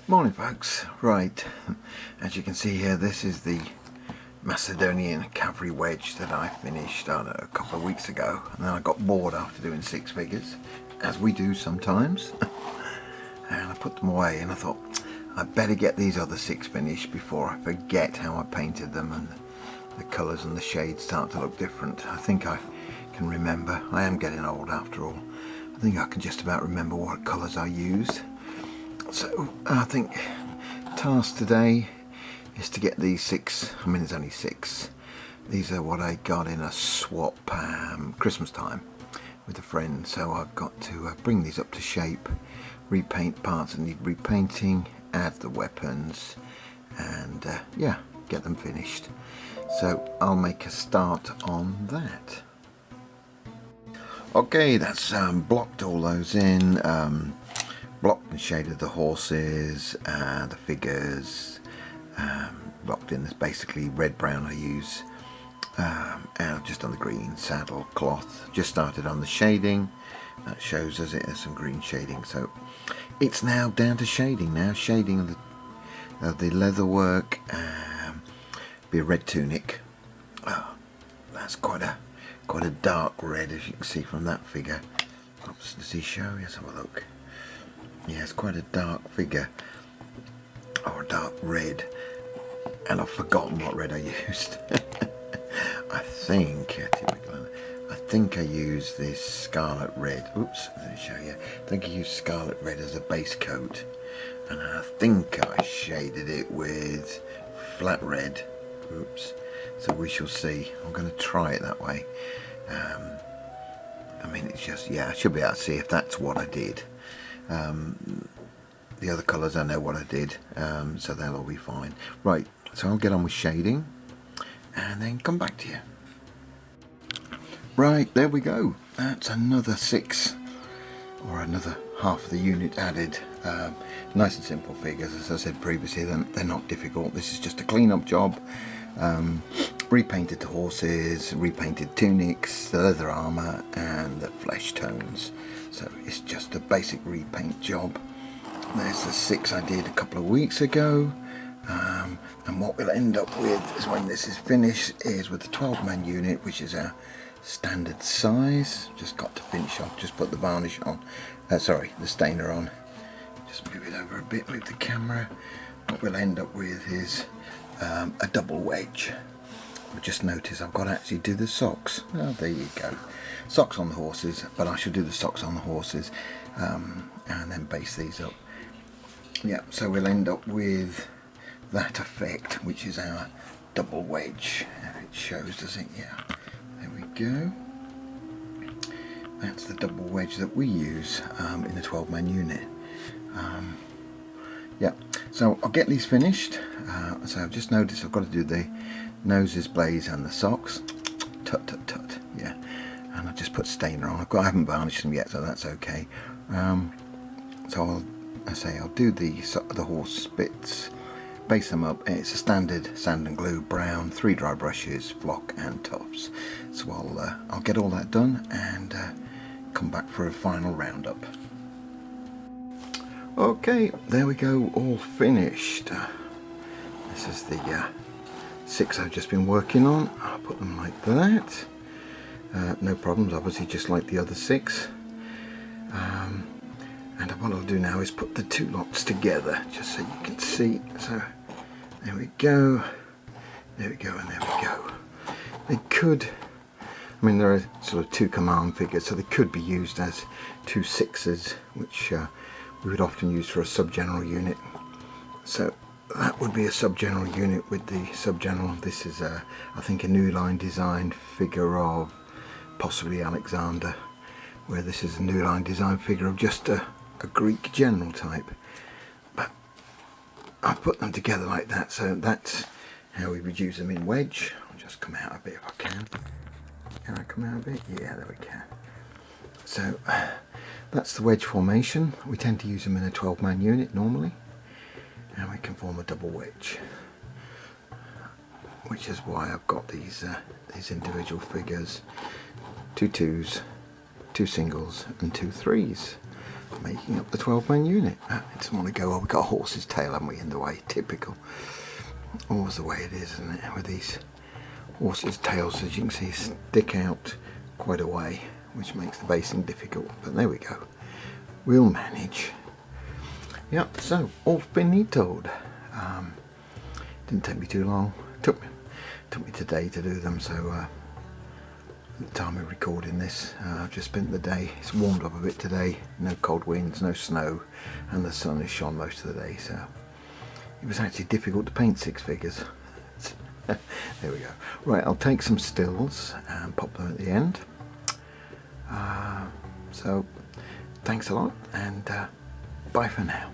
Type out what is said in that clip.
Morning folks. Right, as you can see here, this is the Macedonian cavalry wedge that I finished, I don't know, a couple of weeks ago, and then I got bored after doing six figures, as we do sometimes. And I put them away and I thought I'd better get these other six finished before I forget how I painted them and the colours and the shades start to look different. I think I can remember. I am getting old after all. I think I can just about remember what colours I used. So I think task today is to get these six. I mean, there's only six. These are what I got in a swap Christmas time with a friend, so I've got to bring these up to shape, repaint parts that need repainting, add the weapons, and yeah, get them finished. So I'll make a start on that. Okay, that's blocked all those in, blocked and shaded the horses, the figures, blocked in. This basically red brown I use, and I've just done the green saddle cloth. Just started on the shading. That shows us it has some green shading, so it's now down to shading now. Shading of the leather work, be a red tunic. That's quite a dark red, as you can see from that figure. Oops, does he show? Let's have a look. Yeah, it's quite a dark figure, or a dark red, and I've forgotten what red I used. I think I used this scarlet red. Oops, let me show you. I think I used scarlet red as a base coat, and I think I shaded it with flat red. Oops. So we shall see. I'm going to try it that way. I mean, it's just, yeah, I should be able to see if that's what I did. The other colours I know what I did, so they'll all be fine. Right, so I'll get on with shading and then come back to you. Right, there we go. That's another six, or another half of the unit added. Nice and simple figures, as I said previously. They're not difficult. This is just a clean up job. Repainted the horses, repainted tunics, the leather armour and the flesh tones. So it's just a basic repaint job. There's the six I did a couple of weeks ago, and what we'll end up with is, when this is finished, is with the 12-man unit, which is our standard size. Just got to finish off, just put the varnish on, sorry, the stainer on. Just move it over a bit, move the camera. What we'll end up with is a double wedge. I just noticed I've got to actually do the socks. Oh, there you go. Socks on the horses, but I should do the socks on the horses and then base these up. Yeah, so we'll end up with that effect, which is our double wedge. It shows, does it? Yeah. There we go. That's the double wedge that we use in the 12-man unit. Yeah, so I'll get these finished. So I've just noticed I've got to do the noses, blades and the socks. Tut tut tut. Yeah, and I've just put stainer on. I haven't varnished them yet, so that's okay. So I'll do the horse bits, base them up. It's a standard sand and glue brown, 3 dry brushes, flock and tufts. So I'll get all that done and come back for a final roundup. Okay, there we go, all finished. This is the 6 I've just been working on. I'll put them like that. No problems, obviously, just like the other 6. And what I'll do now is put the 2 lots together, just so you can see. So there we go, and there we go. They could, I mean, there are sort of 2 command figures, so they could be used as 2 6s, which we would often use for a sub-general unit. So that would be a sub-general unit with the sub-general. This is I think a new line design figure of possibly Alexander, where this is a new line design figure of just a Greek general type. But I put them together like that, so that's how we would use them in wedge. I'll just come out a bit if I can. Can I come out a bit? Yeah, there we can. So that's the wedge formation. We tend to use them in a 12-man unit normally, and we can form a double wedge, which is why I've got these individual figures, 2 2s, 2 singles and 2 3s. making up the 12-man unit. I just want to go, oh, we've got a horse's tail, haven't we, in the way? Typical. Always the way it is, isn't it, with these horses' tails, as you can see, stick out quite a way, which makes the basing difficult. But there we go. We'll manage. Yep, so all's been neat-toed. Didn't take me too long. Took me today to do them, so the time of recording this, I've just spent the day. It's warmed up a bit today, no cold winds, no snow, and the sun has shone most of the day, so it was actually difficult to paint 6 figures. There we go. Right, I'll take some stills and pop them at the end. So thanks a lot, and bye for now.